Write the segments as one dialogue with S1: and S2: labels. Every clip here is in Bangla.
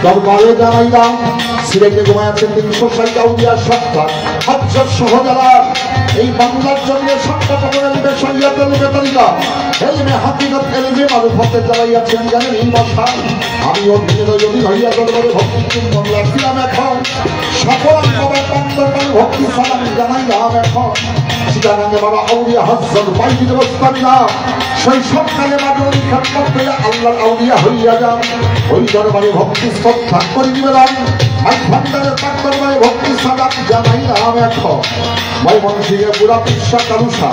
S1: দরবারে জানাইলাম সিলেটে ঘুমাইয়াছেন 360 আউলিয়া সত্তার হযরত সহজালাল এই বাংলার জন্য সত্তাপনের শরীয়তের বেতালিকা এলমে হাকিকত এলমে মারফতে জানাইয়াছেন জানেন এই ভাষা আমি অধীন হইয়া দরবারে ভক্তি চুম্বন রাখিলাম এখন সকল কবে দরবারে ভক্তি সালাম জানাইলাম এখন চিটাগাঙ্গে বাবা আউলিয়া হযরত বাইজিদ বস্তামি না সেই সকালে বাদর খেদমত করে আল্লাহর আউলিয়া হইয়া যান ওই দরবারে ভক্তি শ্রদ্ধা করি নিবেদন আজ ভান্ডারের পাক দরবারে ভক্তি সালাম জানাইলাম এখন ময়মনসিংহে বুড়া পিসা কালুসা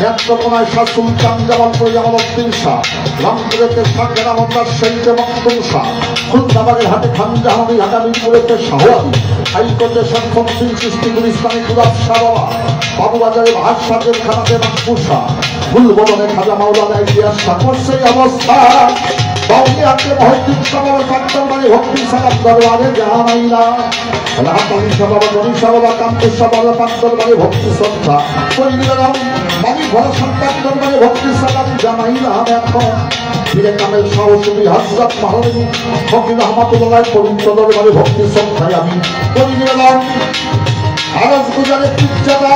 S1: নেত্রকোনায় শাহ সুলতান জামালপুরে জামালউদ্দিন শাহ রামপুরেতে সাকেরা মন্দার শহীদে মখদুম শাহ খুলনাবাগের হাটে খান জাহানি ঢাকা মিরপুরেতে শাহওয়ালি হাইকোর্টে শরফুদ্দিন চিশতিগুল ইসলামী গুলাব শাহ বাবা বাবুবাজারে ভাষাদের খানাতে মাকবুল শাহ ফুলবদনে খাজা মাওলানা ইলিয়াস শাহ সেই অবস্থা বাউনিয়াতে মহিউদ্দিন শাহ বাবার পাক দরবারে ভক্তি সালাম দরবারে জানাইলাম রাহাতানি শাহ বাবা গনি শাহ বাবা কামপুর শাহ বাবার পাক দরবারে ভক্তি শ্রদ্ধা করি নিবেদন মালিক ভরসার পাক দরবারে ভক্তি সালাম জানাইলাম এখন ফিরে কামেল সাহসী হযরত মহলানা ফকির রহমাতুল্লাহ পবিত্র দরবারে ভক্তি শ্রদ্ধায় আমি করি নিলাম আরজ গুজারে পিজ্জাদা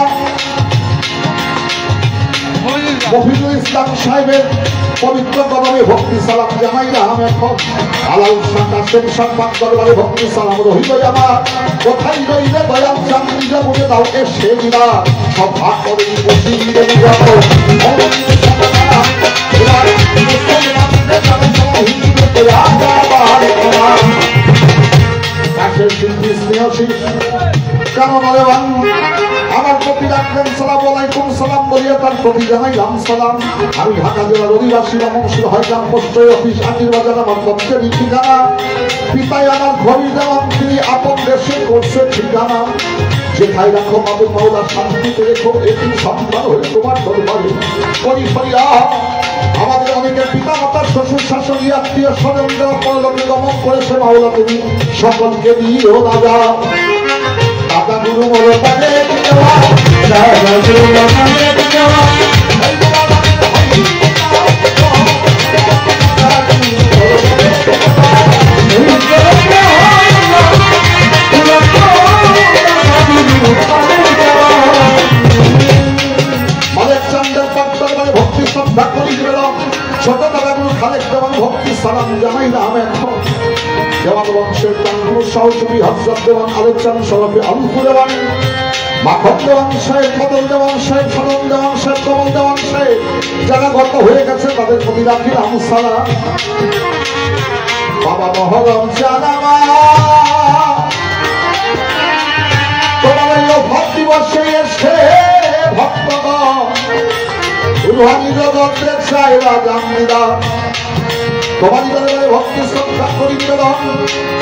S1: মফিজুল ইসলাম সাহেবের পবিত্র কদমে ভক্তি সালাম জানাইলাম এখন আলাল সাকাশের সম্মান দরবারে ভক্তি সালাম রহিল আমার কোথায় রইলে দয়াল চাঁদ নিজে বুঝে দাও এসে দিলা সব ভাগ করে বসি দেবী যত আমার প্রতি রাখলেন সালাম আলাইকুম সালাম বলিয়া তার প্রতি জানাইলাম সালাম। আমি ঢাকা জেলার অধিবাসী রমনশীল হয়গ্রাম পোস্ট অফিস আটির বাজার আমার পক্ষের ঠিকানা। পিতাই আমার ঘড়ি দেওয়ান তিনি আপন দেশে করছে ঠিকানা। যেখানে রাখো মাবুদ মাওলা শান্তিতে রেখো এটি সন্তান হয়ে তোমার দরবারে করি ফরিয়াদ। আমাদের অনেকের পিতা মাতার শ্বশুর শাশুড়ি আত্মীয় স্বজন দেওয়া পরলোকে গমন করেছে মাওলা তুমি সকলকে দিও রাজা। দাদা গুরু বলো তাকে দেওয়া দাদা গুরু তাকে দেওয়া ছোট দাদাগুলো খালেক দেওয়ান ভক্তি সালাম জানাইলাম এখন দেওয়ান বংশের তাঙ্গুর সাহসী হযরত দেওয়ান আলেক চান শরফে আলফু দেওয়ান মাখন দেওয়ান সাহেব বদল দেওয়ান সাহেব সদন দেওয়ান সাহেব কমল দেওয়ান সাহেব যারা গত হয়ে গেছে তাদের প্রতি রাখিলাম সালাম। বাবা মহরম জানামা তোমার এই ভক্ত দিবসে এসে ভক্তগণ রুহানি জগতের চাইলা জানিলা তোমার দরবারে ভক্তি শ্রদ্ধা করি নিবেদন।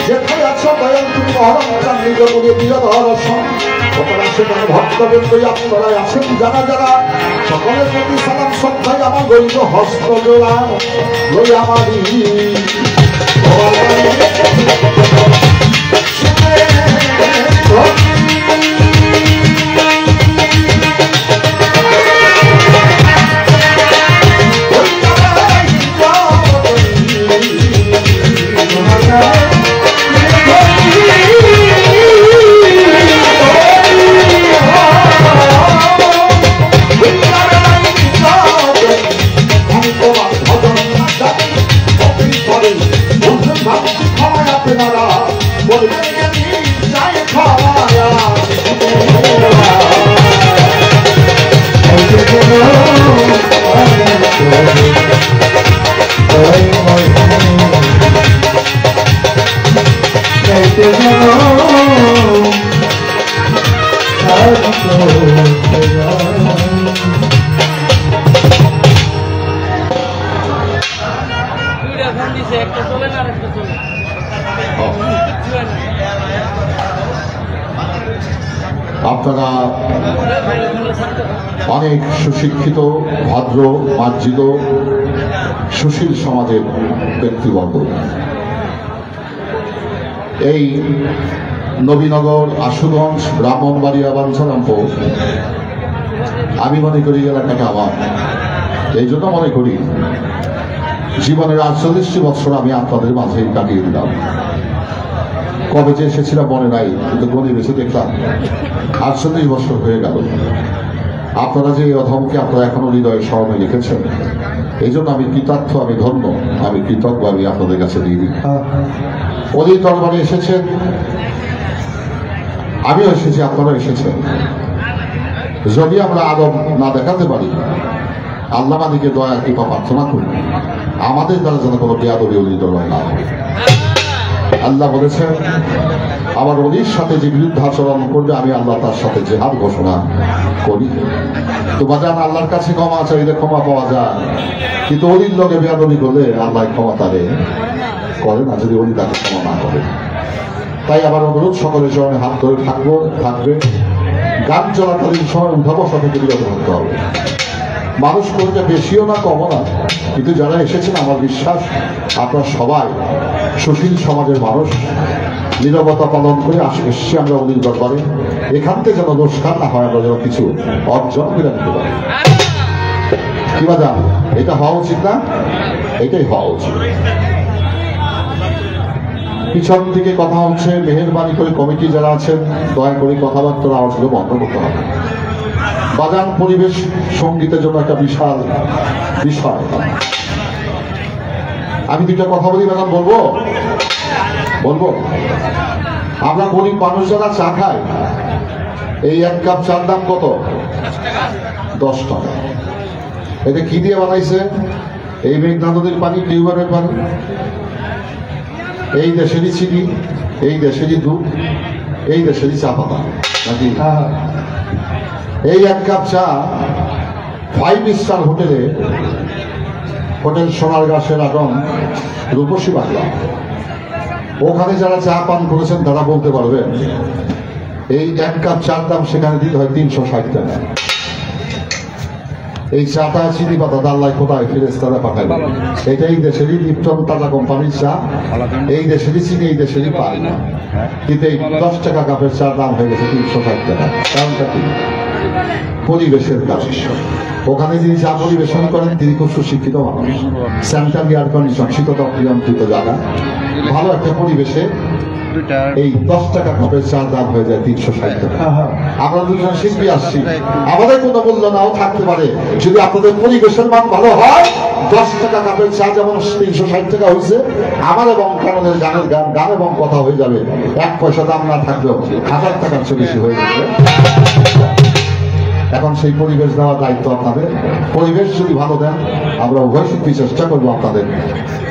S1: যেখানে আছো দয়াল তুমি মহরম চান নিজ মনে প্রিয় দর্শন তোমার সেখানে ভক্তবৃন্দ আপনারা আছেন যারা যারা সকলের প্রতি সালাম শ্রদ্ধায় আমার গরিব হস্ত জোড়া লই আমারই আপনারা অনেক সুশিক্ষিত ভদ্র মার্জিত সুশীল সমাজের ব্যক্তিবর্গ এই নবীনগর আশুগঞ্জ ব্রাহ্মণবাড়িয়া বাঞ্ছারামপুর আমি মনে করি এলাকাটা আমার এই জন্য মনে করি জীবনের 48 বছর আমি আপনাদের মাঝে কাটিয়ে দিলাম। কবে যে এসেছিলাম মনে নাই কিন্তু গণে বেশি দেখলাম 48 বছর হয়ে গেল। আপনারা যে অধমকে আপনারা এখনো হৃদয়ে স্মরণে লিখেছেন এই জন্য আমি কৃতার্থ আমি ধন্য আমি কৃতজ্ঞ আমি আপনাদের কাছে দিয়ে দিই। অলির দরবারে এসেছেন আমিও এসেছি আপনারা এসেছেন। যদি আমরা আদব না দেখাতে পারি আল্লাহ মালিকের দয়া কৃপা প্রার্থনা করি আমাদের দ্বারা যেন কোনো বেয়াদবি অলির দরবারে না হয়। আল্লাহ বলেছেন আমার অলির সাথে যে বিরুদ্ধাচরণ করবে আমি আল্লাহ তার সাথে জিহাদ ঘোষণা করি। তো বাজান আল্লাহর কাছে ক্ষমা চাইলে ক্ষমা পাওয়া যায় কিন্তু অলির লগে বেয়াদবি করলে আল্লাহ ক্ষমা তারে করে না যদি অলি তাকে ক্ষমা না করে। তাই আমার অনুরোধ সকলের চরণে হাত ধরে থাকবে। গান চলাকালীন সময় উঠা বসা থেকে বিরত হতে হবে। মানুষ করতে বেশিও না কমও না কিন্তু যারা এসেছেন আমার বিশ্বাস আপনারা সবাই সুশীল সমাজের মানুষ নীরবতা পালন করে এসছি আমরা অলির দরবারে এখান থেকে যেন লোকসান না হয় আমরা যেন কিছু অর্জন করে নিতে পারি। কি বাজান, এটা হওয়া উচিত না? এটাই হওয়া উচিত। পিছন থেকে কথা হচ্ছে, মেহেরবানি করে কমিটি যারা আছেন দয়া করে কথাবার্তা আওয়াজগুলো বন্ধ করতে হবে। বাজান পরিবেশ সঙ্গীতের জন্য একটা বিশাল বিষয়। আমি দুইটা কথা বলি, বাজান বলবো বলবো আমরা গরিব মানুষ যারা চা খাই, এই এক কাপ চার দাম কত? 10 টাকা। এটা কি দিয়ে বানাইছে? এই মেঘনা নদীর পানি, টিউবওয়েলের পানি, এই দেশেরই চিনি, এই দেশেরই দুধ, এই দেশেরই চা পাতা নাকি? এই এক কাপ চা 5 স্টার হোটেলে, হোটেল সোনারগাঁশের আগম রূপসী বাংলা, ওখানে যারা চা পান করেছেন তারা বলতে পারবেন এই এক কাপ চার দাম সেখানে দিতে হয় 360 টাকা। এই চাটা চিনি পাতা দাল্লাই কোথায় ফেরেশতারা পাঠায়? এটাই দেশেরই লিপটন টাটা কোম্পানির চা, এই দেশেরই চিনি, এই দেশেরই পানি, কিন্তু এই 10 টাকা কাপের চা দাম হয়ে গেছে 360 টাকা। কারণটা কি? পরিবেশের কাছে। ওখানে যিনি চা পরিবেশন করেন তিনি খুব সুশিক্ষিত মানুষ, সেন্ট্রাল এয়ার কন্ডিশন, শীততাপ নিয়ন্ত্রিত জায়গা, ভালো একটা পরিবেশে এই 10 টাকা কাপের চার দাম হয়ে যায় 360 টাকা। আমরা দুজন শিল্পী আসছি, আমাদের কোনো মূল্য নাও থাকতে পারে, যদি আপনাদের পরিবেশের মান ভালো হয় 10 টাকা কাপের চা যেমন 360 টাকা হয়েছে, আমার এবং কারণের গানের গান এবং কথা হয়ে যাবে 1 পয়সা দাম না থাকলেও 1000 টাকার চেয়ে বেশি হয়ে যাবে। এখন সেই পরিবেশ দেওয়ার দায়িত্ব আপনাদের। পরিবেশ যদি ভালো দেন, আমরা উভয় শিল্পী চেষ্টা করবো আপনাদের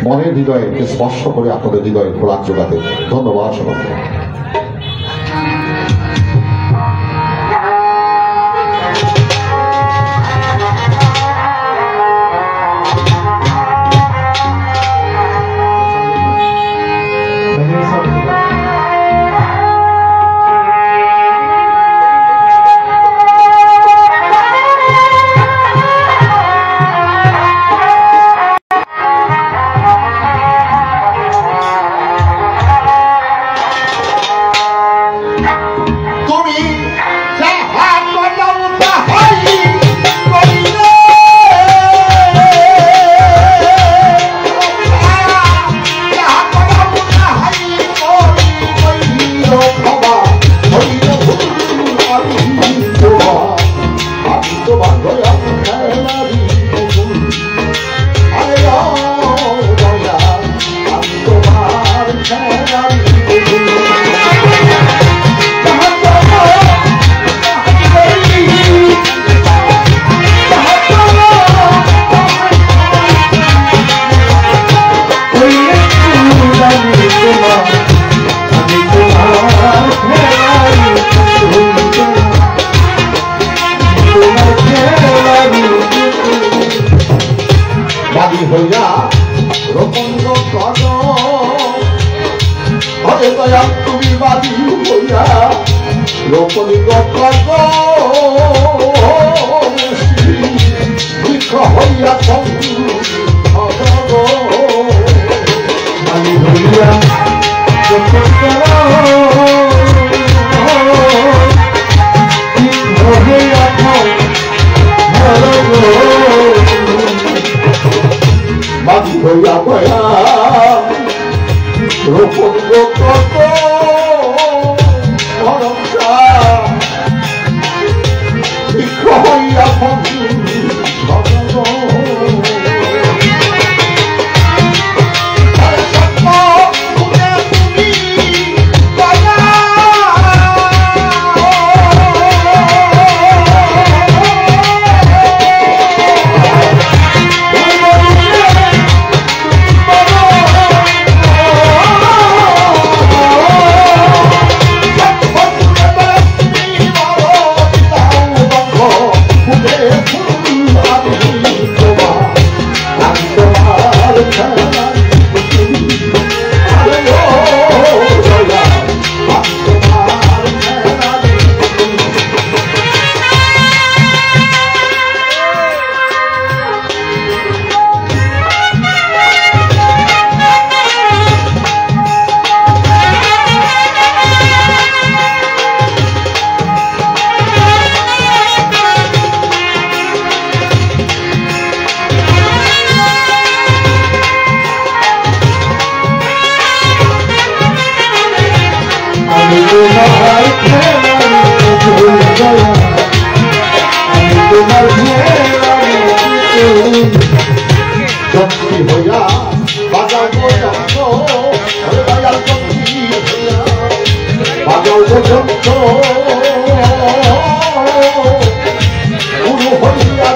S1: মনের হৃদয়কে স্পর্শ করে আপনাদের হৃদয়ে খোরাক যোগাতে। ধন্যবাদ সবাইকে। তুমি বাদী হইয়া রোপণী বৃক্ষ হইয়া বাদী হইয়া বাদী হইয়া বয়া রোপণ জঙ্গি হইয়া বাজাও গো যন্ত্র দয়াল জঙ্গি হইয়া বাজাও গো যন্ত্র গুরু হইয়া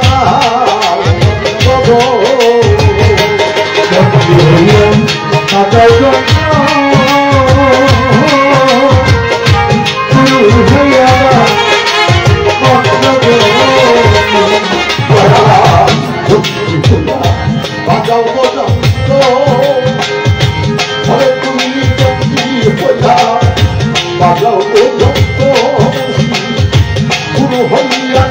S1: জঙ্গি হইয়া বাজাও যন্ত্র গুরু হইয়া বাজাও গো যন্ত্র ঘরে তুমি জঙ্গি হইয়া বাজাও গো যন্ত্র গুরু হইয়া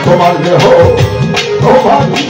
S1: তোমার দেহ তোমার তোমার দেহ তোমার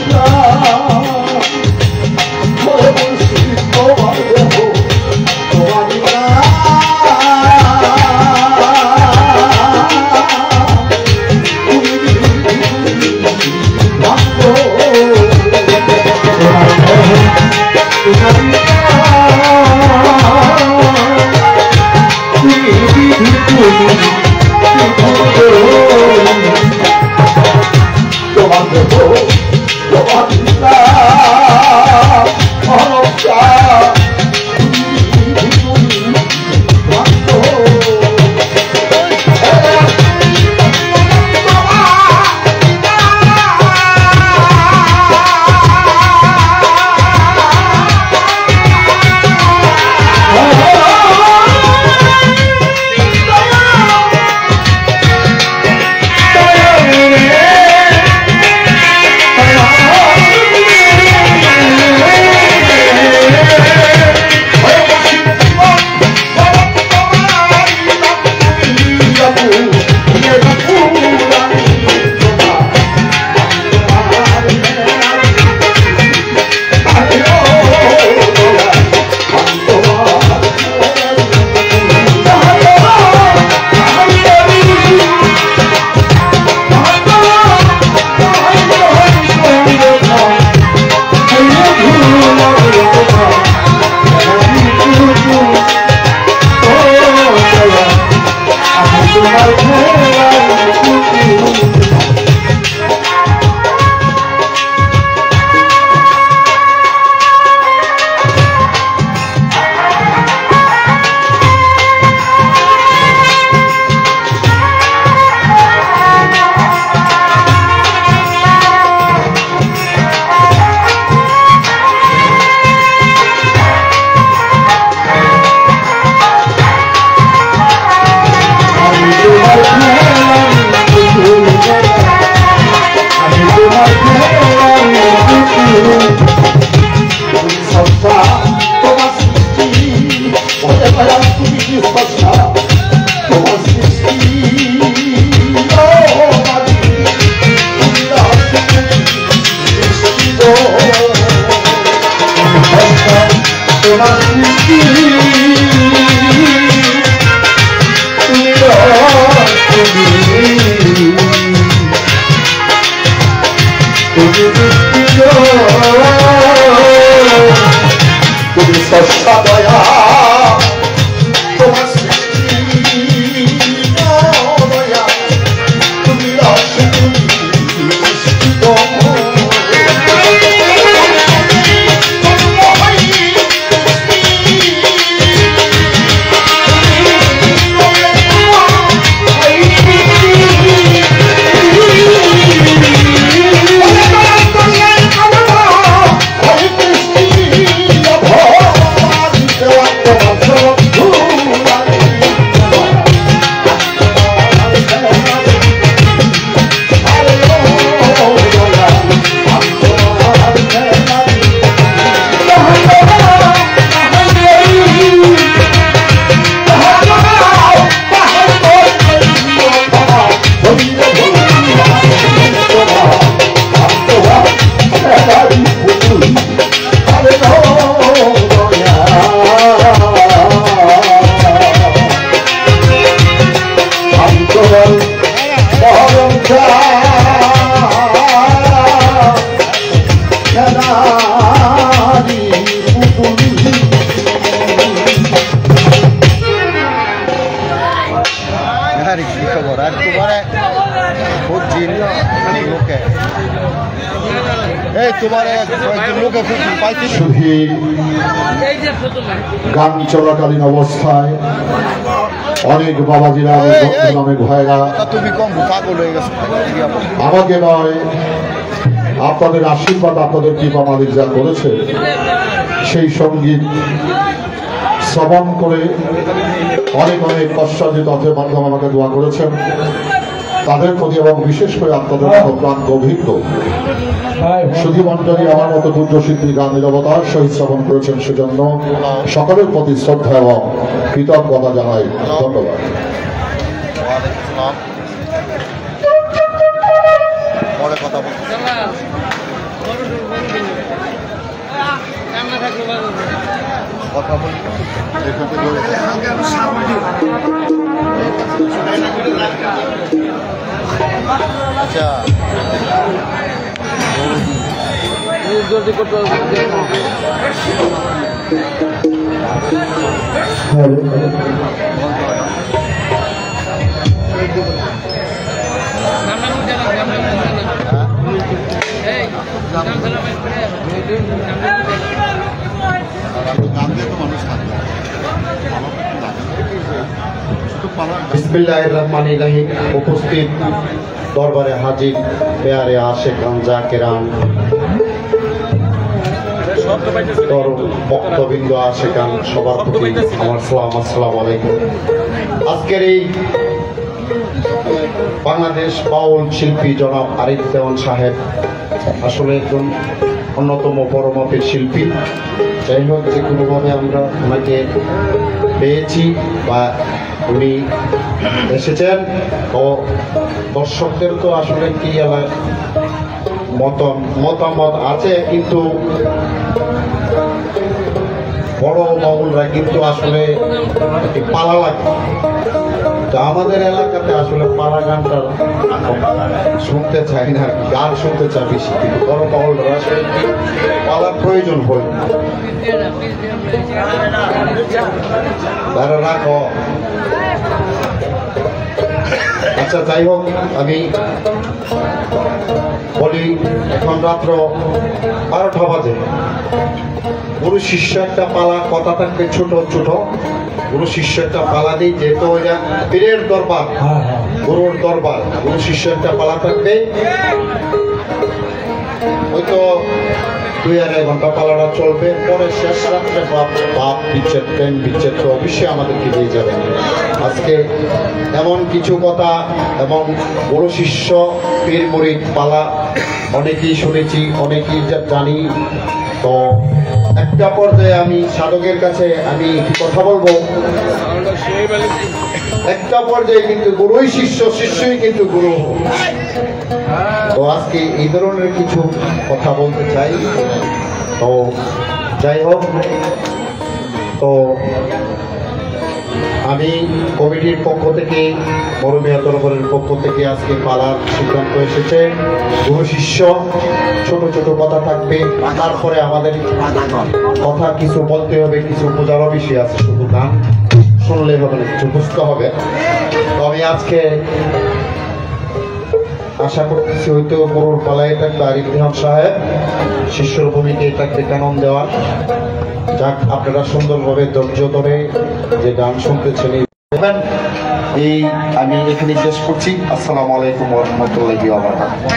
S1: শুধু গান চলাকালীন অবস্থায় অনেক বাবাজিরা অনেক ভাইরা আমাকে নয় আপনাদের আশীর্বাদ আপনাদের কৃপা মালিক যা করেছে সেই সঙ্গীত শ্রবণ করে অনেক অনেক কষ্টার্জিত অর্থের মাধ্যমে আমাকে দোয়া করেছেন তাদের প্রতি এবং বিশেষ করে আপনাদের মতো প্রাণ গভীর শুধু মন্ডলী আমার মতো দুর্যশিল্পী গান নিরবতার সহিত শ্রবণ করেছেন সেজন্য সকলের প্রতি শ্রদ্ধা এবং কৃতজ্ঞতা জানাই। ধন্যবাদ।
S2: কথা বলি আচ্ছা জলদি করতে
S3: বিসমিল্লাহির রহমানির রহিম। উপস্থিত দরবারে হাজির পেয়ারে আশেকান জাকেরান ভক্তবৃন্দ আশেকান সবার প্রতি আমার সালাম, আসসালামু আলাইকুম। আজকের এই বাংলাদেশ বাউল শিল্পী জনাব আরিফ দেওয়ান সাহেব আসলে একজন অন্যতম বড় মাপের শিল্পী। যাই হোক, যে কোনোভাবে আমরা ওনাকে পেয়েছি বা উনি এসেছেন, ও দর্শকদের তো আসলে কি মতামত আছে, কিন্তু বড় বাউলরা কিন্তু আসলে পালা লাগে। তো আমাদের এলাকাতে আসলে পালা গানটা শুনতে চাই না, গান শুনতে চাই বেশি, কিন্তু বড় বাউলরা আসলে পালার প্রয়োজন হয় না। তারা রাখো। আচ্ছা, যাই হোক, আমি বলি এখন রাত্র 12টা বাজে। গুরু শিষ্য একটা পালা কথা থাকবে ছোট ছোট। গুরু শিষ্য একটা পালা দিই, যেহেতু ওইটা পীরের দরবার, গুরুর দরবার, গুরু শিষ্য একটা পালা থাকবে। হয়তো 2-2.5 ঘন্টা পালাটা চলবে। পরে শেষ রাত্রে বাপ বিচ্ছেদ, প্রেম বিচ্ছেদ তো অবশ্যই আমাদেরকে দিয়ে যাবেন। আজকে এমন কিছু কথা এবং বড় শিষ্য পীর মুরিদ পালা অনেকেই শুনেছি, অনেকেই জানি। তো একটা পর্যায়ে আমি সাধকের কাছে আমি কথা বলবো, একটা পর্যায়ে কিন্তু গুরুই শিষ্য, শিষ্যই কিন্তু গুরু। তো আজকে এই ধরনের কিছু কথা বলতে চাই। তো যাই হোক, তো আমি কমিটির পক্ষ থেকে, মরমিয়া দরবারের পক্ষ থেকে আজকে পালার সিদ্ধান্ত এসেছে। গুরু শিষ্য ছোট ছোট কথা থাকবে, তারপরে আমাদের কথা কিছু বলতে হবে, কিছু বোঝারও বিষয় আছে। শুধু গান শুনলে হবে না, কিছু বুঝতে হবে। তো আমি আজকে আশা করতেছি হয়তো গরুর পালায় থাকবে আরিফ দেওয়ান সাহেব, শিষ্যর ভূমিকে থাকবে কানন দেওয়ান। যাক, আপনারা সুন্দরভাবে ধৈর্য ধরে যে গান শুনতেছেন এই আমি এখানে শেষ করছি। আসসালামু আলাইকুম ওয়া রাহমাতুল্লাহি ওয়া বারাকাতুহু।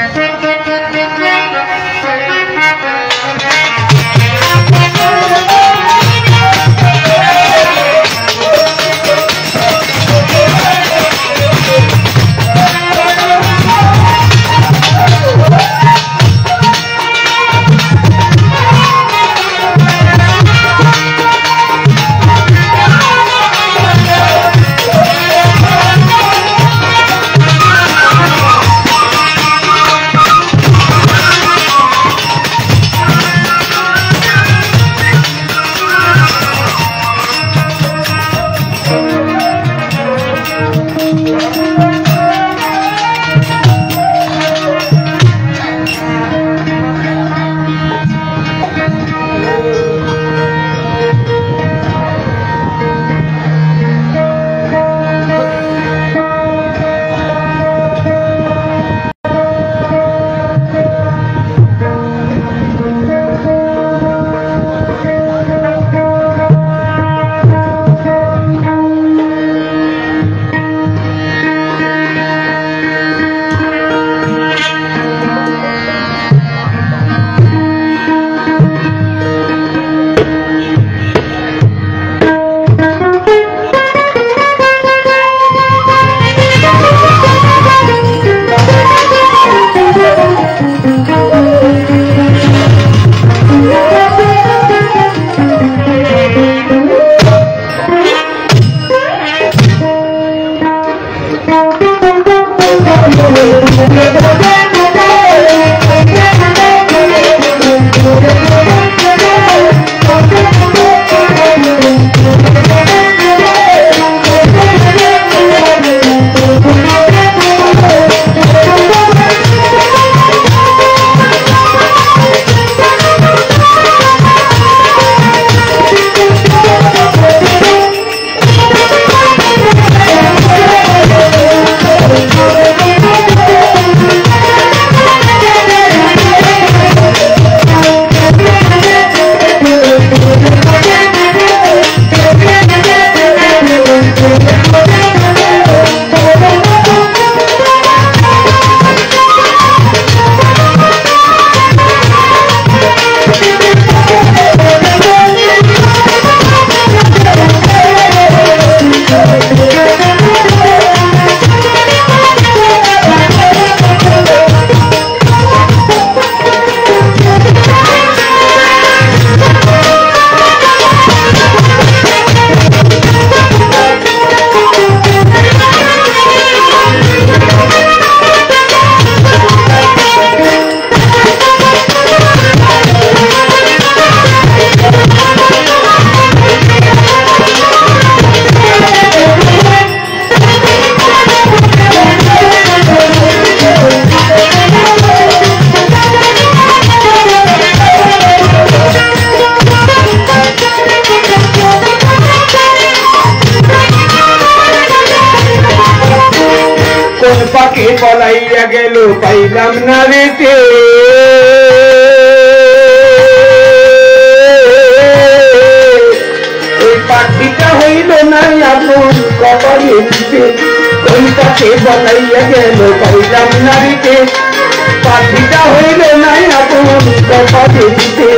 S4: পাইলাম না রেতে ওই পাখিটা হইল না আপন কপালে দিতে ওইটাকে বলাইয়া গেল পাইলাম না রেতে পাখিটা হইল না আপন কপালে দিতে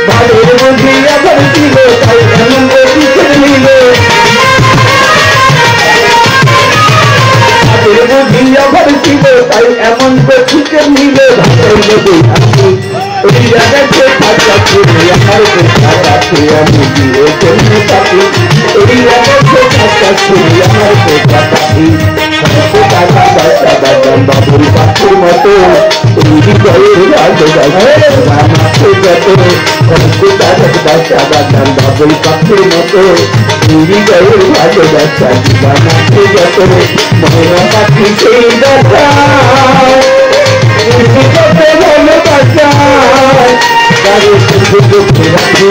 S4: ভালের মধ্যে আবার ছিল তাই এমন অতীতের নিল আবার ছিল তাই এমন প্রতীকের নিল ভাষার মধ্যে আসি ওই জায়গাতে থাকা ছেলে আমার কোথা রাখে আমি দিয়ে জন্য থাকি ওই জায়গাতে থাকা ছেলে আমার কোথা থাকি বাবুর পাখির মতো হৃদয়ের বাবুর পাখির মতো হৃদয়ের ভালোবাসা দিবানাতে যত মহিলা পাখি সেই দেখা ভালোবাসা তাদের সুযোগ রাখি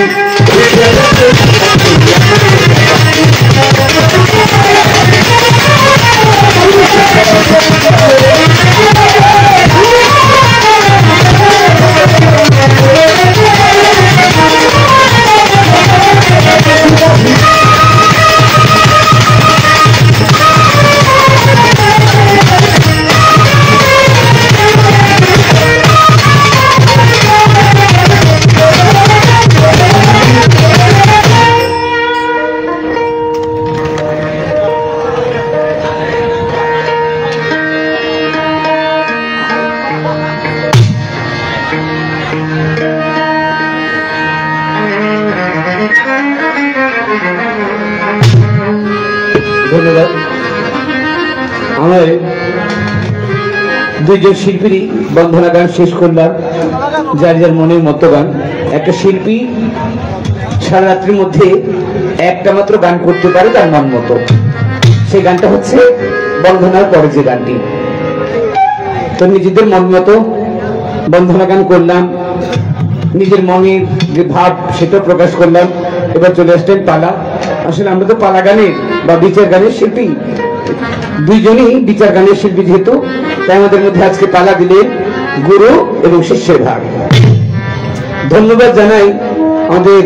S4: ধন্যবাদ। আমার দুইজন শিল্পীরই বন্ধনা গান শেষ করলাম, যার যার মনের মতো গান। একটা শিল্পী সারা রাত্রির মধ্যে একটা মাত্র গান করতে পারে তার মন মতো, সেই গানটা হচ্ছে বন্ধনার পরে যে গানটি। তো নিজেদের মন মতো বন্ধনা গান করলাম, নিজের মনের যে ভাব সেটা প্রকাশ করলাম। এবার চলে আসলেন পালা। আসলে আমরা তো পালা গানের বা বিচার গানের শিল্পী, দুইজনই বিচার গানের শিল্পী যেহেতু, তাই আমাদের মধ্যে আজকে পালা দিলেন গুরু এবং শিষ্যের ভাগ। ধন্যবাদ জানাই আমাদের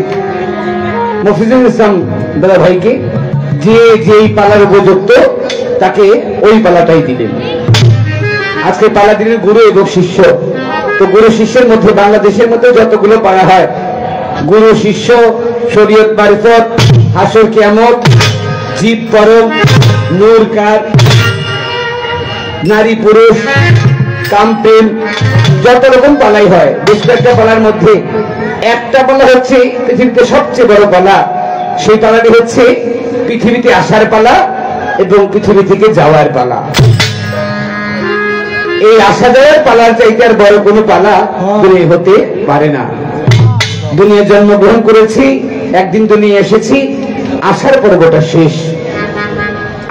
S4: মফিজুল ইসলাম দাদা ভাইকে, যে যেই পালার উপযুক্ত তাকে ওই পালাটাই দিলেন। আজকে পালা দিলেন গুরু এবং শিষ্য। তো গুরু শিষ্যের মধ্যে বাংলাদেশের মধ্যে যতগুলো পালা হয়, গুরু শিষ্য, শরীয়ত মারিফত, হাসর কিয়ামত, জীব পরম, নূর কার, নারী পুরুষ, কাম প্রেম, যত রকম পালাই হয়, বেশ কয়েকটা পালার মধ্যে একটা পালা হচ্ছে পৃথিবীতে সবচেয়ে বড় পালা। সেই পালাটি হচ্ছে পৃথিবীতে আসার পালা এবং পৃথিবী থেকে যাওয়ার পালা। এই আসা যাওয়ার পালার চাইতে আর বড় কোনো পালা দুনিয়া হতে পারে না। দুনিয়া জন্মগ্রহণ করেছি, একদিন দুনিয়া এসেছি, আসার পর্বটা শেষ।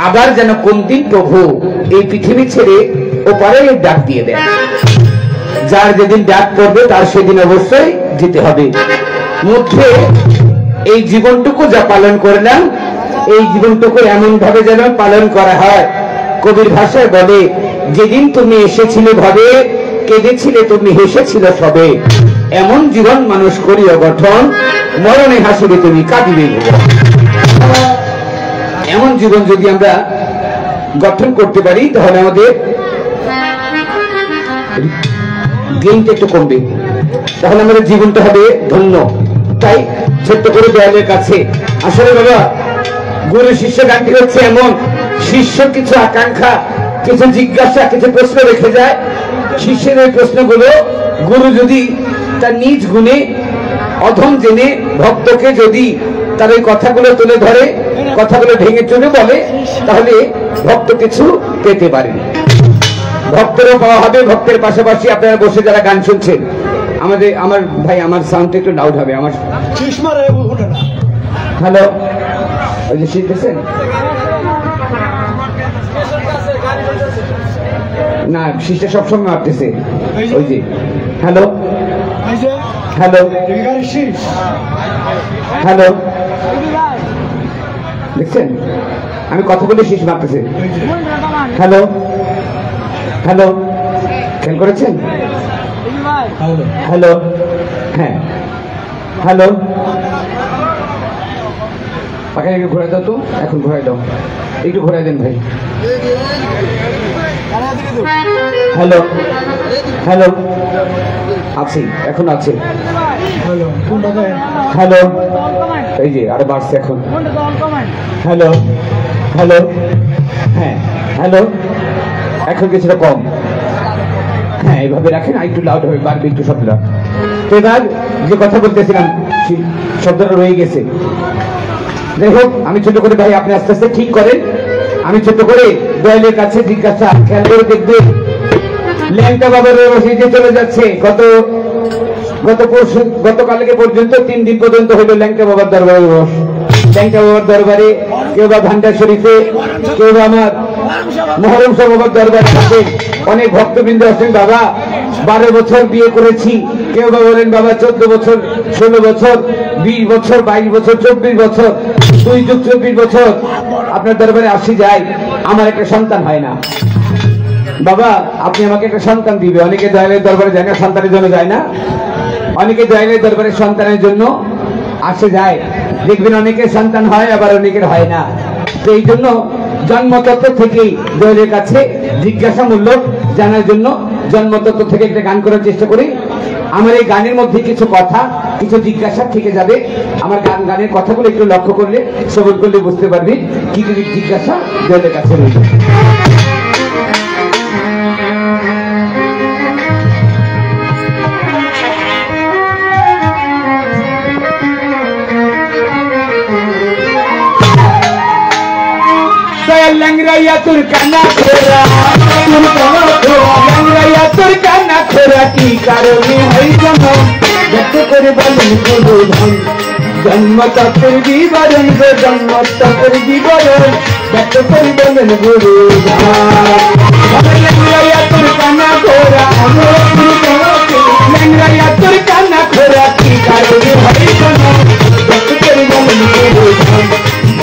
S4: আবার যেন কোন দিন প্রভু এই পৃথিবী ছেড়ে ওপারে ডাক দিয়ে দেন। যার যেদিন ডাক পড়বে তার সেদিন অবশ্যই যেতে হবে। মধ্যে এই জীবনটুকু যা পালন করলাম, এই জীবনটুকু এমন ভাবে যেন পালন করা হয়। কবির ভাষায় বলে, যেদিন তুমি এসেছিলে ভাবে, কেঁদেছিলে তুমি, হেসেছিল সবে। এমন জীবন মানুষ করিও গঠন, মরণে হাসিবে তুমি, কাঁদিবে ভুবন। এমন জীবন যদি আমরা গঠন করতে পারি তাহলে আমাদের গেইনটা একটু কমবে, তাহলে আমাদের জীবনটা হবে ধন্য। তাই ছোট্ট করে দেয়ালের কাছে আসলে বাবা গুরু শিষ্য গানটি হচ্ছে এমন, শিষ্য কিছু আকাঙ্ক্ষা, কিছু জিজ্ঞাসা, কিছু প্রশ্ন রেখে যায়। শিষ্যের ওই প্রশ্নগুলো গুরু যদি তার নিজ গুণে অধম জেনে ভক্তকে যদি তার ওই কথাগুলো তুলে ধরে, কথাগুলো ভেঙে চলে বলে, তাহলে ভক্ত কিছু পেতে পারে। ভক্তেরও পাওয়া হবে। ভক্তের পাশাপাশি আপনারা বসে যারা গান শুনছেন, আমার ভাই, আমার সাউন্ডটা একটু লাউড হবে। আমার হ্যালো, ওই যে শিখতেছেন না, শিষ্য সবসময় মারতেছে। ওই যে হ্যালো হ্যালো হ্যালো, দেখছেন আমি কথা বলে শীষ মারতেছে। হ্যালো হ্যালো, খেয়াল করেছেন? হ্যালো, হ্যাঁ হ্যালো, পাখা একটু ঘোরাই দাও তো, এখন ঘোরাই দাও, একটু ঘোরাই দেন ভাই। হ্যালো হ্যালো, আছে, এখন আছে। হ্যালো, এই যে আরো বাড়ছে এখন। হ্যালো হ্যালো, হ্যাঁ হ্যালো, এখন কিছুটা কম। হ্যাঁ, এইভাবে রাখেন, একটু লাউড হবে, বাড়বে একটু শব্দটা। তো এবার যে কথা বলতেছিলাম, শব্দটা রয়ে গেছে। যাই হোক, আমি ছোট করে, ভাই আপনি আস্তে আস্তে ঠিক করেন, আমি ছোট করে দয়ালের কাছে জিজ্ঞাসা, খেয়াল করে দেখবে ল্যাংটা বাবার মসজিদে চলে যাচ্ছে। গতকালকে পর্যন্ত 3 দিন পর্যন্ত হইল ল্যাংটা বাবার দরবারে বস। ল্যাংটা বাবার দরবারে কেউ বা ভান্ডার শরীফে, কেউ বা আমার মহরম শাহ বাবার দরবারে আছেন। অনেক ভক্তবৃন্দ আছেন। বাবা 12 বছর বিয়ে করেছি, কেউ বা বলেন বাবা 14 বছর, 16 বছর, 20 বছর, 22 বছর, 24 বছর, 2 যুগ 24 বছর আপনার দরবারে আসি যায়, আমার একটা সন্তান হয় না। বাবা আপনি আমাকে একটা সন্তান দিবে। অনেকে দয়ালের দরবারে যায় না, সন্তানের জন্য যায় না। অনেকে দয়ালের দরবারে সন্তানের জন্য আসে যায়, দেখবেন অনেকের সন্তান হয়, আবার অনেকের হয় না। তো এই জন্য জন্মতত্ত্ব থেকেই দয়ালের কাছে জিজ্ঞাসামূলক জানার জন্য জন্মতত্ত্ব থেকে একটা গান করার চেষ্টা করি। আমার এই গানের মধ্যে কিছু কথা, কিছু জিজ্ঞাসা থেকে যাবে। আমার গানের কথাগুলো একটু লক্ষ্য করলে, শ্রবণ করলে বুঝতে পারবি কি কি জিজ্ঞাসা দয়ালের কাছে রয়েছে। लंगरैया तुरकाना खोरा, लंगरैया तुरकाना खोरा की कारणे हई जन्म व्यक्त करे बलन गुरु धन जन्म तत्पर विवरण गो जन्म तत्पर विवरण व्यक्त करे बलन गुरु धन लंगरैया तुरकाना खोरा, लंगरैया तुरकाना खोरा की कारणे हई जन्म व्यक्त करे बलन गुरु धन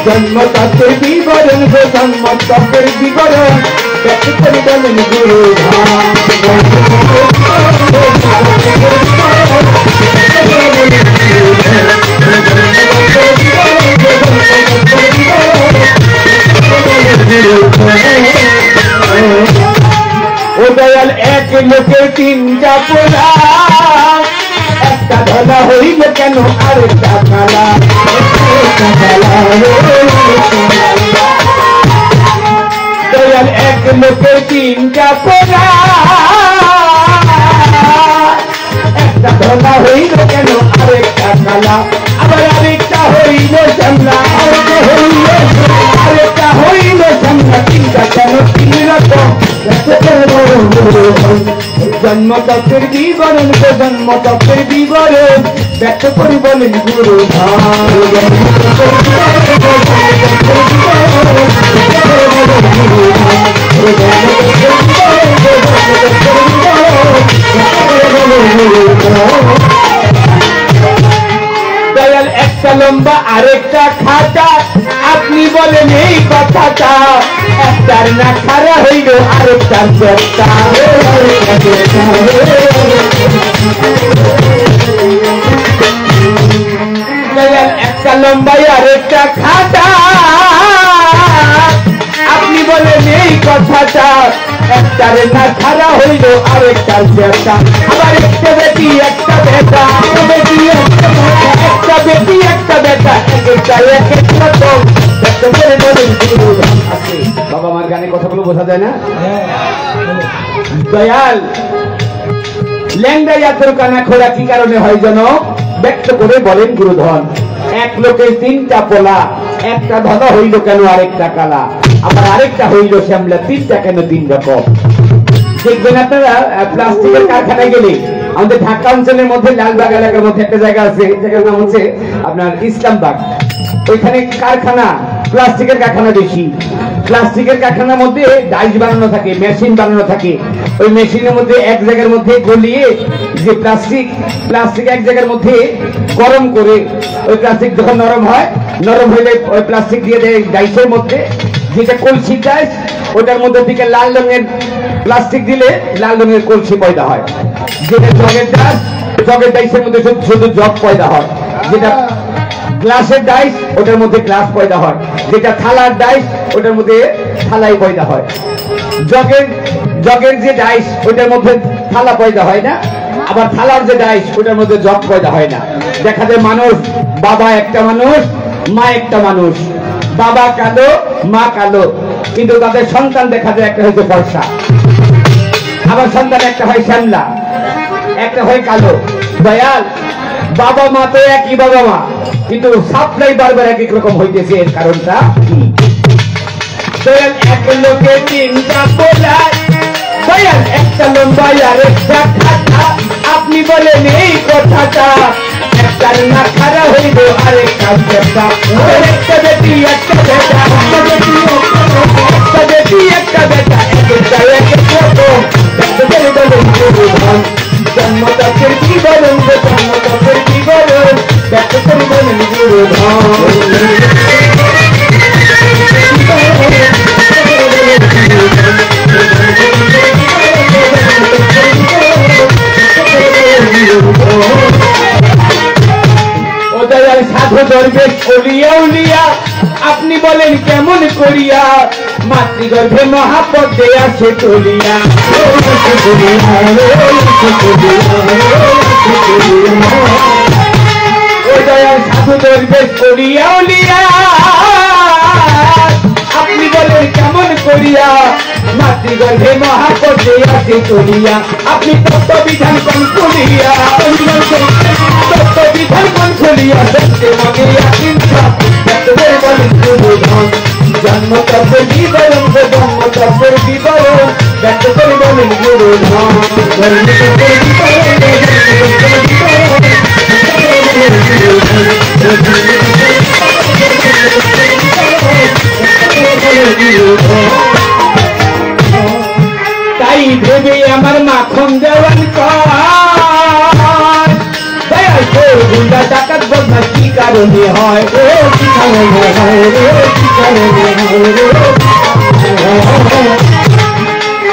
S4: जन्म तत्पर विवरण गो जन्म तत्पर विवरण व्यक्त करे बलन गुरु धाम। ও দয়াল এক লোকের 3টা পোলা, একটা ধলা হইল কেন আরেকটা কালা। দয়াল এক লোকের 3টা পোলা, একটা ধলা হইল কেন আরেকটা কালা। আবার আরেকটা হইল শ্যামলা, আরেকটা হইল শ্যামলা। 3টা কেন 3 রকম জন্ম তত্ত্বের বিবরণ গো জন্ম তত্ত্বের বিবরণ ব্যক্ত করি বলেন গুরু ধাম। দয়াল একটা লম্বা আরেকটা খাটা, আপনি বলেন এই কথাটা। একটার না খারা হইল আরেকটার চেষ্টা। দয়াল একটা লম্বাই আরেকটা খাটা, আপনি বলেন এই কথাটা। একটার না খারা হইল আরেকটার চেষ্টা। আবার একটা বেটি একটা বেটা, একটা বেটি একটা বেটা, একটা এক এক রকম। বাবা আমার গানের কথাগুলো বোঝা যায় না? দয়াল ল্যাংড়াইয়া তুরকানা খোরা কি কারণে হয় যেন ব্যক্ত করে বলেন গুরুধন। এক লোকের 3টা পোলা, একটা ধলা হইল কেন আরেকটা কালা। আবার আরেকটা হইল শ্যামলা। 3টা কেন 3 রকম। দেখবেন আপনারা প্লাস্টিকের কারখানায় গেলে, আমাদের ঢাকা অঞ্চলের মধ্যে লালবাগ এলাকার মধ্যে একটা জায়গা আছে, জায়গার নাম হচ্ছে আপনার ইসলামবাগ। ওইখানে কারখানা, প্লাস্টিকের কারখানা বেশি। প্লাস্টিকের কারখানার মধ্যে ডাইস বানানো থাকে, মেশিন বানানো থাকে। ওই মেশিনের মধ্যে এক জায়গার মধ্যে গলিয়ে যে প্লাস্টিক এক জায়গার মধ্যে গরম করে, ওই প্লাস্টিক যখন নরম হয়, নরম হইলে ওই প্লাস্টিক দিয়ে দেয় ডাইসের মধ্যে, যেটা কলসি ডাইস, ওটার মধ্যে থেকে লাল রঙের প্লাস্টিক দিলে লাল রঙের কলসি পয়দা হয়, যেটা জগের ডাইসের মধ্যে শুধু জগ পয়দা হয়, যেটা গ্লাসের ডাইস ওটার মধ্যে গ্লাস পয়দা হয়, যেটা থালার ডাইস ওটার মধ্যে থালাই পয়দা হয়। জগের যে ডাইস ওটার মধ্যে থালা পয়দা হয় না, আবার থালার যে ডাইস ওটার মধ্যে জগ পয়দা হয় না। দেখা যায় মানুষ, বাবা একটা মানুষ, মা একটা মানুষ, বাবা কালো মা কালো, কিন্তু তাদের সন্তান দেখা যায় একটা হচ্ছে ফর্সা, আবার সন্তান একটা হয় শ্যামলা, একটা হয় কালো। দয়াল, বাবা মা তো একই বাবা মা, কিন্তু সাপ্লাই বারবার এক এক রকম হইতেছে। এর কারণটা কি? দয়াল, এক লোকে তিনটা পোলায়, দয়াল একটা লম্বা আর একটা খাটা, আপনি বলেন এই কথাটা, একটার না খারা হইল আরেকটা বেটা, একটা বেটি একটা বেটা, একটা বেটি একটা বেটা, একটা এক এক রকম, ডাক্তার বলেন গুরুধন, জন্মদাতের বিবরণ, জন্মদাতের বিবরণ, ডাক্তার বলেন গুরুধন। সাধু দরবেশ ওলিয়া উলিয়া, আপনি বলেন কেমন করিয়া, মাতৃগর্ভে মহাপদে আছে টলিয়া, ও দয়াল সাধু দরবেশ ওলিয়া উলিয়া, আপনি বলেন কেমন করিয়া, মাতৃগর্ভে মহাপদে আছে টলিয়া, আপনি তত্ত্ব বিধান কোন খুলিয়া, তত্ত্ব বিধান কোন খুলিয়া, দেখতে মনে চিন্তা, ডাক্তার বলেন গুরুধন, জন্ম তত্ত্বের বিবরণ, জন্ম তত্ত্বের বিবরণ, ডাক্তার বলেন গুরুধন, জন্ম তত্ত্বের তাই ভেবে আমার মাখন দেওয়ান গুন্ডা ডাকাত বদমাশ কি কারণে হয়, ও কি কারণে হয়, কি কারণে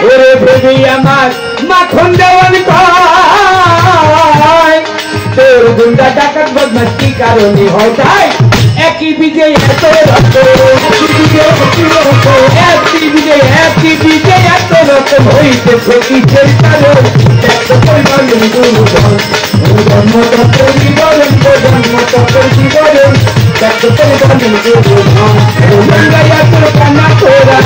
S4: ওরে ভেবে আমার মাখন দেওয়ান কয়, তোর গুন্ডা ডাকাত বদমাশ কি কারণে হয়, তাই একই বীজে এত রক্ত, একই বীজে এত রকম হইতেছে কিসের কারণ, গুরুধন, জন্ম তত্ত্বের বিবরণ, জন্ম তত্ত্বের বিবরণ, ডাক্তার বলেন গুরুধন, গঙ্গায়া তোর কানা তোরা,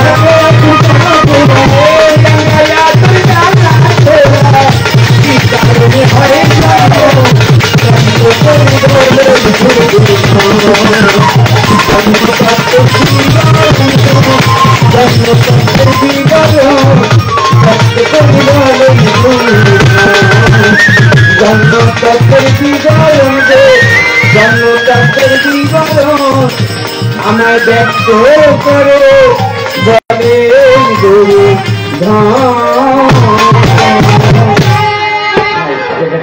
S4: গঙ্গায়া তোর কানা তোরা, কি কারণে হয় আমায় ব্যক্ত করে বলেন গুরুধন।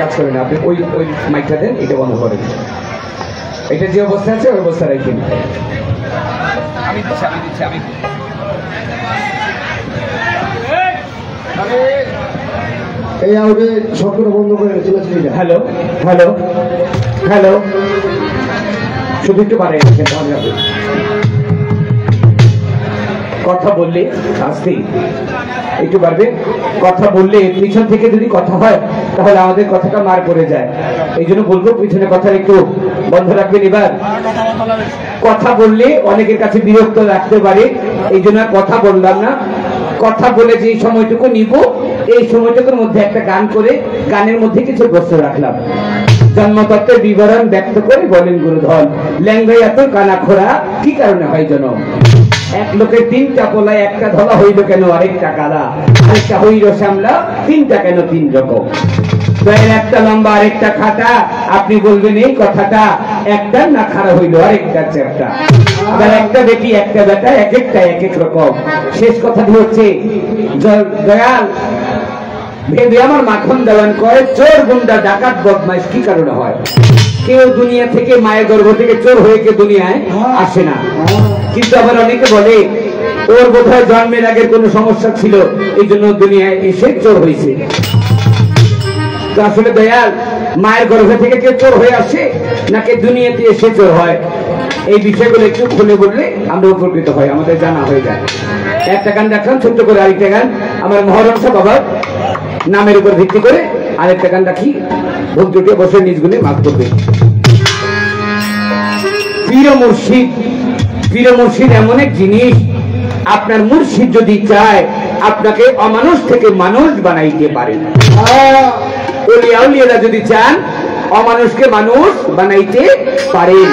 S4: কাজ করেন আপনি, ওই মাইকটা দেন, এটা বন্ধ করেন, এটা যে অবস্থা আছে ওই অবস্থা রাখেন। আমি
S1: এই আউটে সবগুলো বন্ধ করে চিল্লাচিল্লি।
S4: হ্যালো হ্যালো হ্যালো, শুধু একটু বাড়াই রাখেন, তাহলে হবে। কথা বললে আস্তে একটু বাড়বে, কথা বললে পিছন থেকে যদি কথা হয় তাহলে আমাদের কথাটা মার পড়ে যায়, এই জন্য বলবো পিছনে কথা একটু বন্ধ রাখবেন। এবার কথা বললে অনেকের কাছে বিরক্ত রাখতে পারে, এই জন্য কথা বললাম না। কথা বলে যে সময়টুকু নিব, এই সময়টুকুর মধ্যে একটা গান করে গানের মধ্যে কিছু প্রশ্ন রাখলাম। জন্মতত্ত্বের বিবরণ ব্যক্ত করে বলেন গুরুধন, ল্যাংভাই এত কানা খোরা কি কারণে হয় জনম, এক লোকের তিনটা পোলায়, একটা ধলা হইল কেন আরেকটা কালা, আরেকটা হইল শ্যামলা, তিনটা কেন তিন রকম, একটা লম্বা আরেকটা খাটা, আপনি বলবেন এই কথাটা, একটা না খারাপ হইল আরেকটা চ্যাপটা, আবার একটা বেটি একটা বেটা, এক একটা এক এক রকম। শেষ কথাটি হচ্ছে দয়াল ভেবে আমার মাখন দেওয়ান করে, চোর গুন্ডা ডাকাত বদমাইশ কি কারণে হয়? কেউ দুনিয়া থেকে মায়ের গর্ভ থেকে চোর হয়ে কেউ দুনিয়ায় আসে না, কিন্তু আবার অনেকে বলে ওর বোধহয় জন্মের আগের কোনো সমস্যা ছিল, এই জন্য দুনিয়ায় এসে চোর হয়েছে। তো আসলে দয়াল, মায়ের গর্ভ থেকে কেউ চোর হয়ে আসে নাকি দুনিয়াতে এসে চোর হয়? এই বিষয়গুলো একটু খুলে বললে আমরা উপকৃত হই, আমাদের জানা হয়ে যায়। একটা গান রাখলাম ছোট্ট করে, আরেকটা গান আমার মহরম সাহেব বাবার নামের উপর ভিত্তি করে আরেকটা গান রাখি, ভোগ জুটিয়ে বসে নিজ গুণে মাফ করবে। পীর মুর্শিদ, পীর মুর্শিদ এমন এক জিনিস, আপনার মুর্শিদ যদি চায় আপনাকে অমানুষ থেকে মানুষ বানাইতে পারে। ওলিয়া উলিয়ারা যদি চান অমানুষকে মানুষ বানাইতে পারেন।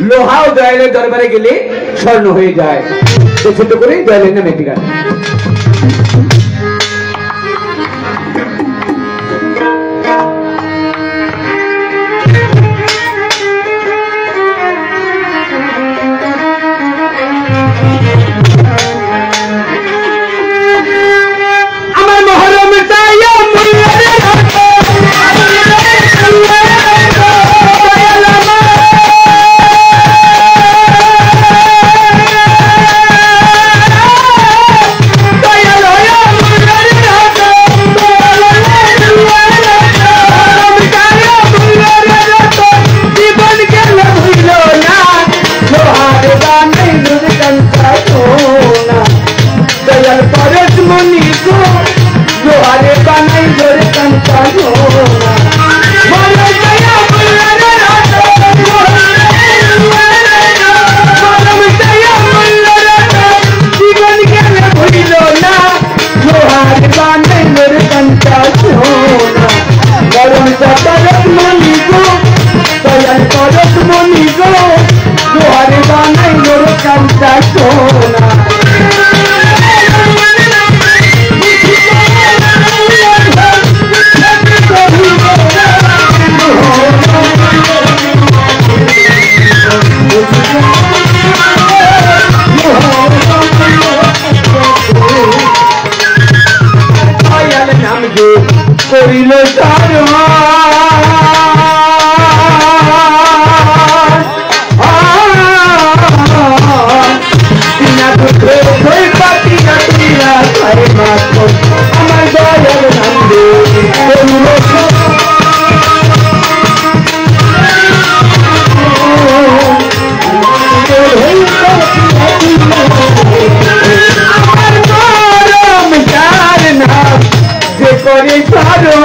S4: লোহাও দয়ালের দরবারে গেলে স্বর্ণ হয়ে যায়। তো ছোট করে দয়ালের নামে একটি গান। করিল আমার দয়াল নামে আমার গরম যার নাম যে করে সারো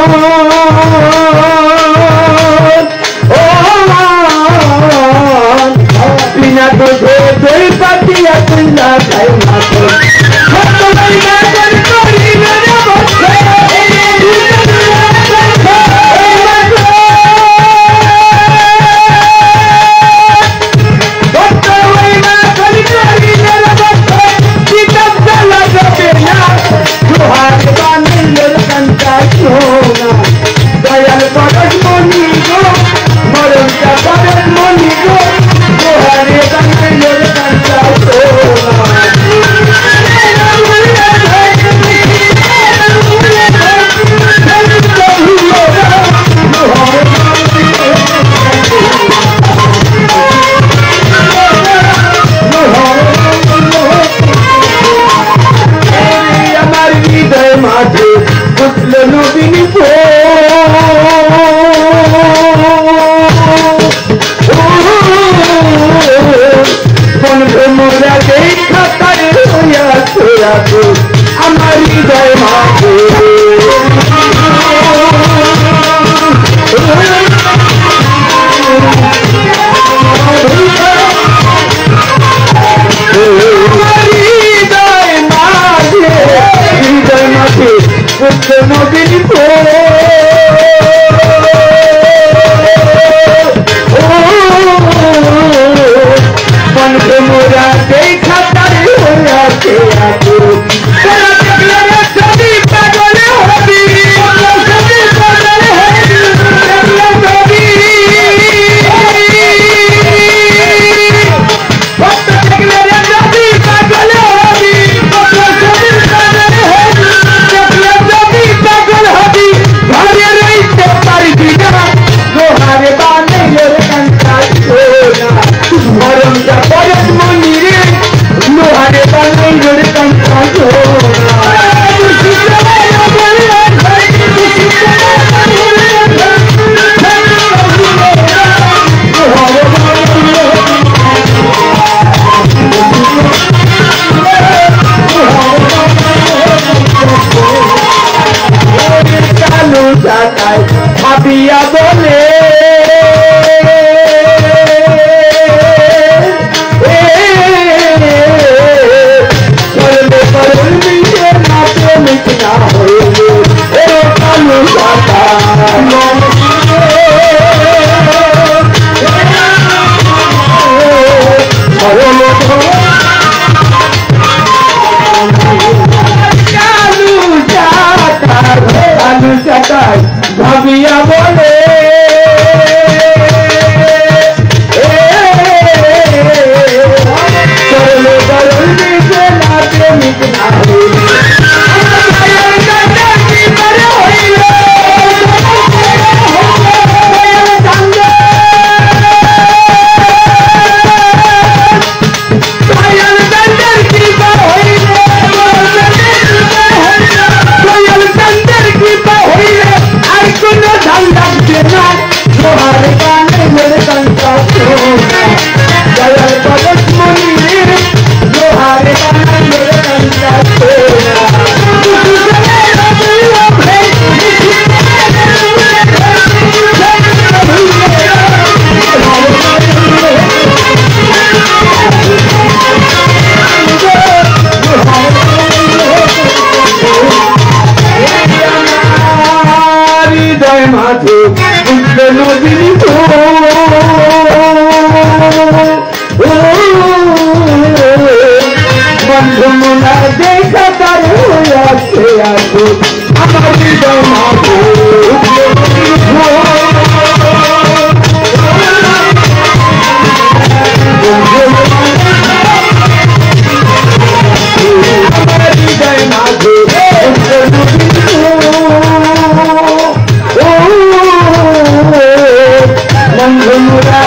S4: ভাবিয়া বলে ভাবিয়া বলে মাঝে নদী বন্ধু মোনা দেখা তার আছে আসো আমার হৃদয় মাঝে হৃদয় মাঝে বন্ধুরা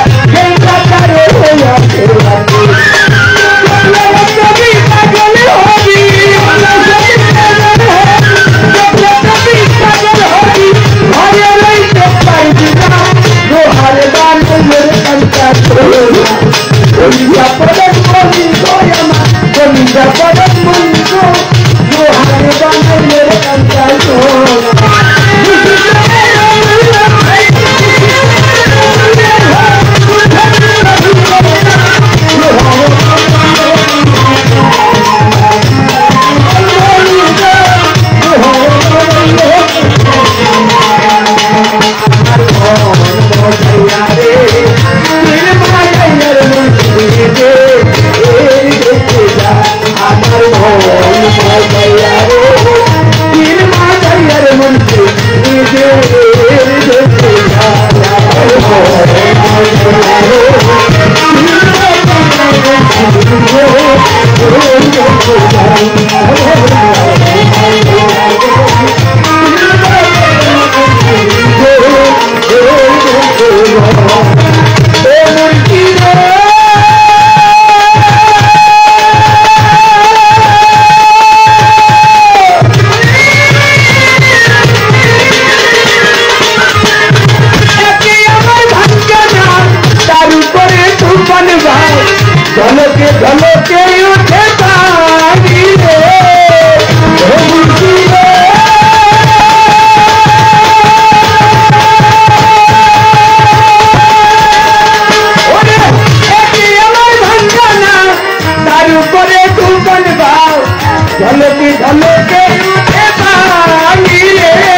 S4: ঝলকে ঝলকে উঠে পানি রে আমার ভাঙ্গানা তার উপরে তুফান ভাও ঝলকে ঝলকে উঠে পানি রে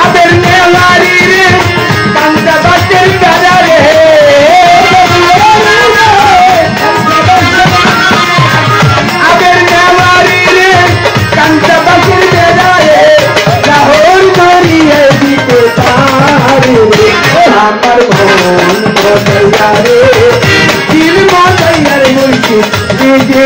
S4: আবের মেলারি রে কান্দা বাতের কারা রে আমার মন বদলা রে দিল বদলা রে মুর্শি দে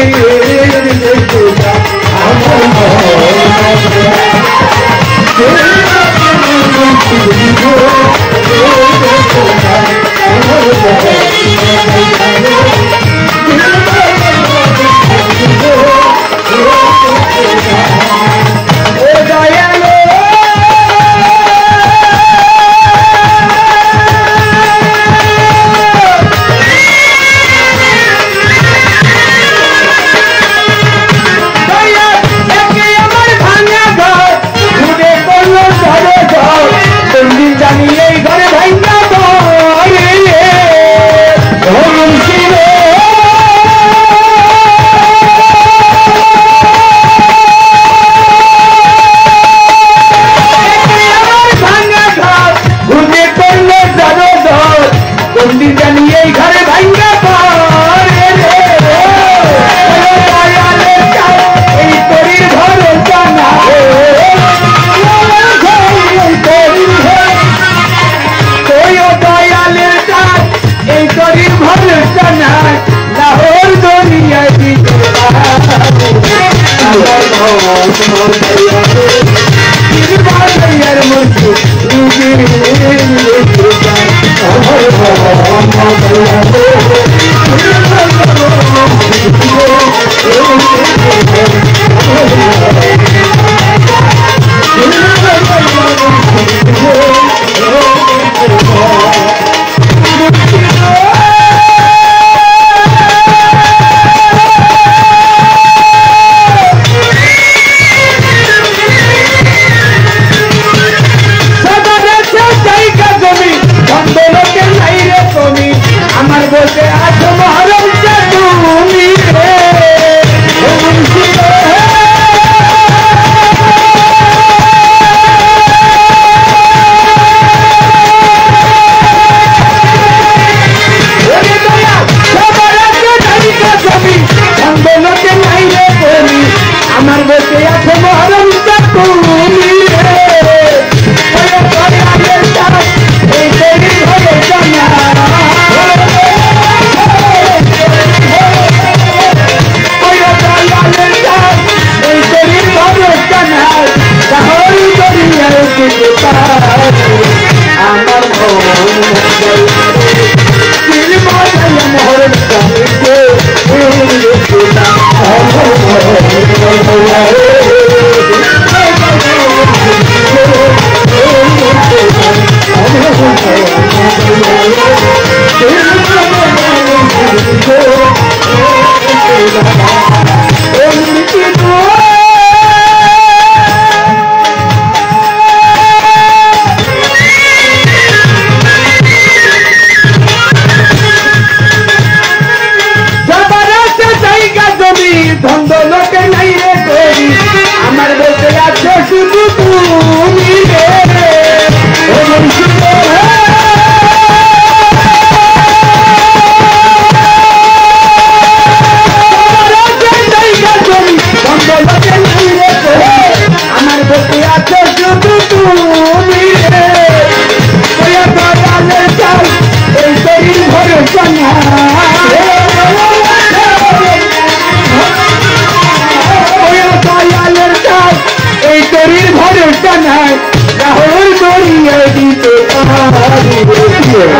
S4: আমার ভাঙা ঘর ঘুরে করলো ঘরে ঘর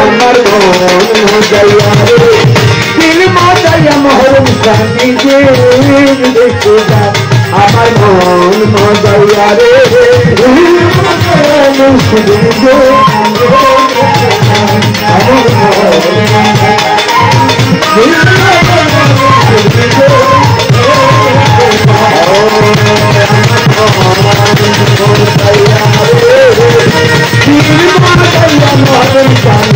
S4: আমার মন মজাইয়া রে দিল মজাইয়া মহরম সাথী দেখতে যা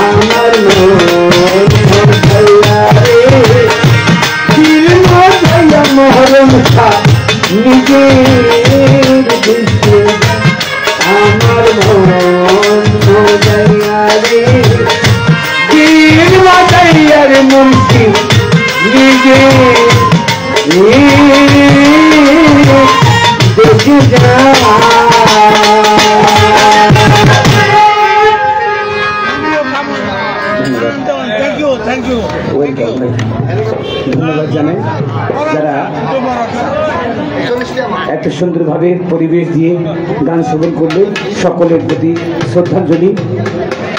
S4: আমার মন মজাইয়া রে ধন্যবাদ জানাই যারা এত সুন্দরভাবে পরিবেশ দিয়ে গান শ্রবণ করলেন সকলের প্রতি শ্রদ্ধাঞ্জলি।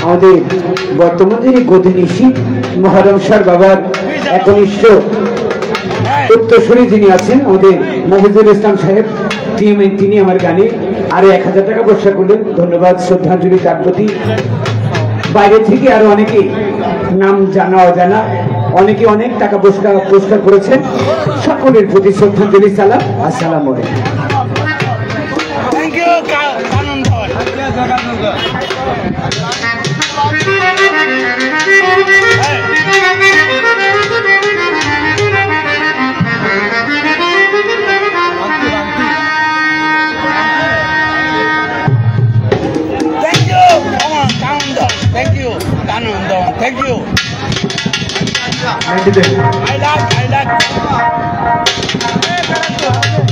S4: আমাদের বর্তমান যিনি গদিনিশী মহরম শাহ বাবার একনিষ্ঠ উত্তরসূরি যিনি আছেন আমাদের মহিদুল ইসলাম সাহেব, তিনি আমার গানে আরো 1000 টাকা পুরস্কার করলেন। ধন্যবাদ, শ্রদ্ধাঞ্জলি তার প্রতি। বাইরে থেকে আরো অনেকে নাম জানা অজানা অনেকে অনেক টাকা পুরস্কার করেছেন। সকলের প্রতি শ্রদ্ধাঞ্জলি সালাম। আসসালামু আলাইকুম।
S5: Thank you.
S4: I like.